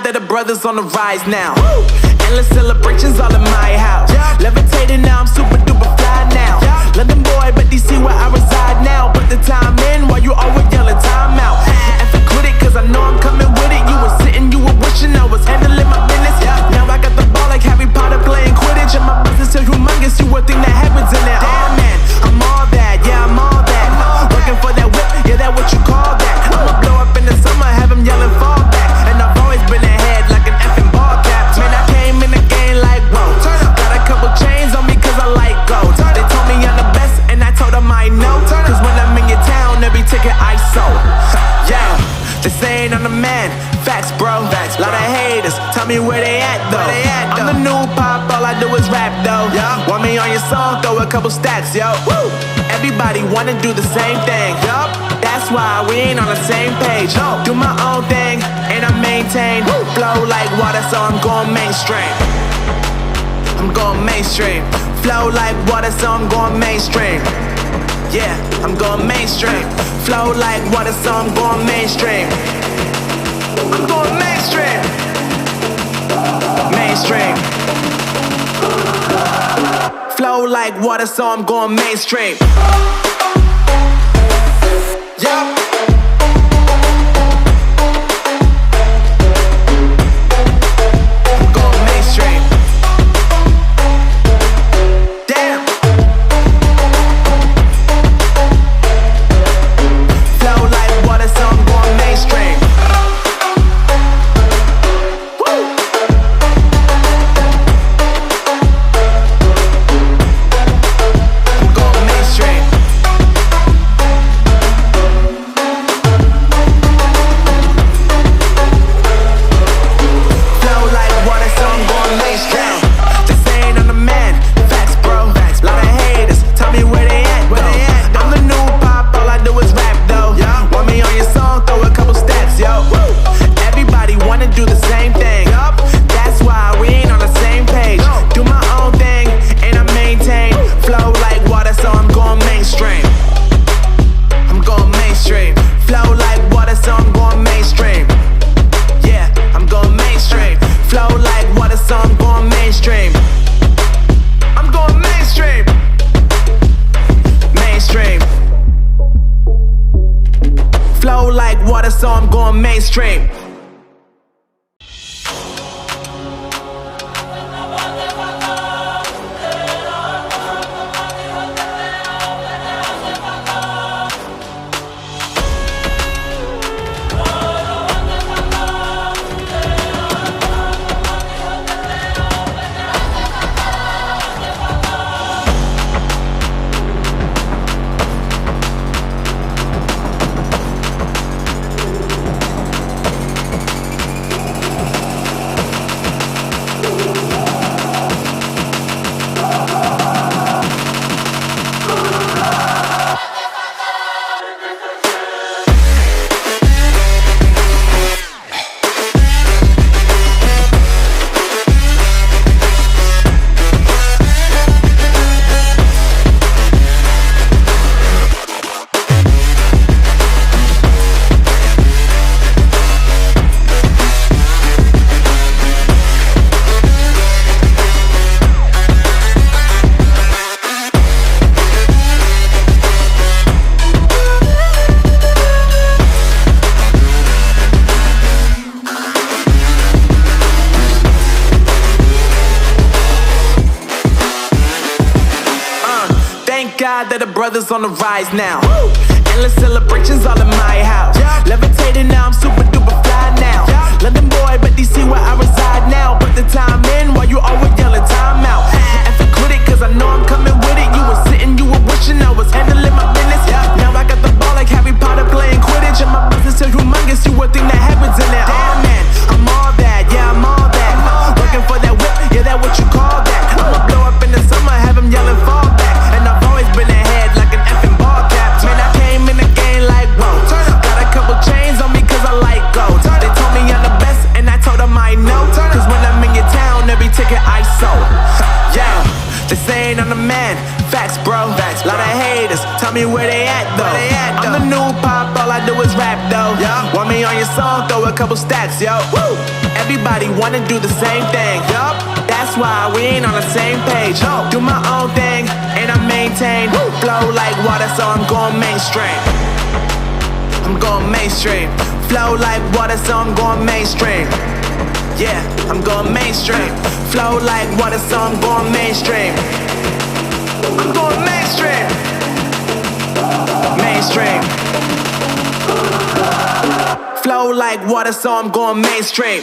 that the brothers on the rise now. Woo! Endless celebrations all in my house. Yeah. Levitating now, I'm super duper fly now. Yeah. London boy, but DC where I reside now. Put the time in while you always yelling time out. And quit it, cause I know I'm coming with it. You were sitting, you were wishing I was handling my business. Yeah. Now I got the ball like Harry Potter playing Quidditch. And my business is humongous, you would think that happens in there. Damn man, I'm all that, yeah I'm all that. Working for that whip, yeah that what you call that. I'ma blow up in the summer, have them yelling fall back. And I've always been ahead like an effing ball cap. Man, I came in the game like whoa. Got a couple chains on me cause I like gold. They told me I'm the best and I told them I know. Cause when I'm in your town, every ticket I sold. Yeah, they saying I'm the man. Facts bro, lot of haters, tell me where they at though. I'm the new pop, all I do is rap though. Want me on your song, throw a couple stacks, yo. Woo! Everybody wanna do the same thing, yup. That's why we ain't on the same page. Do my own thing, and I maintain. Flow like water, so I'm going mainstream. I'm going mainstream. Flow like water, so I'm going mainstream. Yeah, I'm going mainstream. Flow like water, so I'm going mainstream. I'm going mainstream. Mainstream. Flow like water, so I'm going mainstream. Yup. I'm going mainstream. Damn. Flow like water, so I'm going mainstream. So I'm going mainstream. That the brothers on the rise now. Woo! Endless celebrations all in my house. Yeah. Levitating now, I'm super duper fly now. Yeah. London boy, but DC where I reside now. Put the time in while you always yelling time out. And quit it, cause I know I'm coming with it. You were sitting, you were wishing I was handling my business. Yeah. Now I got the ball like Harry Potter playing Quidditch. And my business is humongous, you would think that happens in there. Damn man, I'm all that, yeah I'm all that. Working for that whip, yeah that what you call that. I'ma blow up in the summer, have them yelling fall back. And I've always been ahead like an effing ball cap. Man, I came in the game like whoa. Got a couple chains on me cause I like gold. They told me I'm the best and I told them I know. Cause when I'm in your town, every ticket I sold. Yeah, they saying I'm the man. Facts bro, lot of haters, tell me where they at though. I'm the new pop, all I do is rap though. Want me on your song, throw a couple stacks, yo. Woo! everybody wanna do the same thing. Yup, that's why we ain't on the same page. Do my own thing, and I maintain. Flow like water, so I'm going mainstream. I'm going mainstream. Flow like water, so I'm going mainstream. Yeah, I'm going mainstream. Flow like water, so I'm going mainstream. I'm going mainstream. Mainstream. Flow like water, so I'm going mainstream.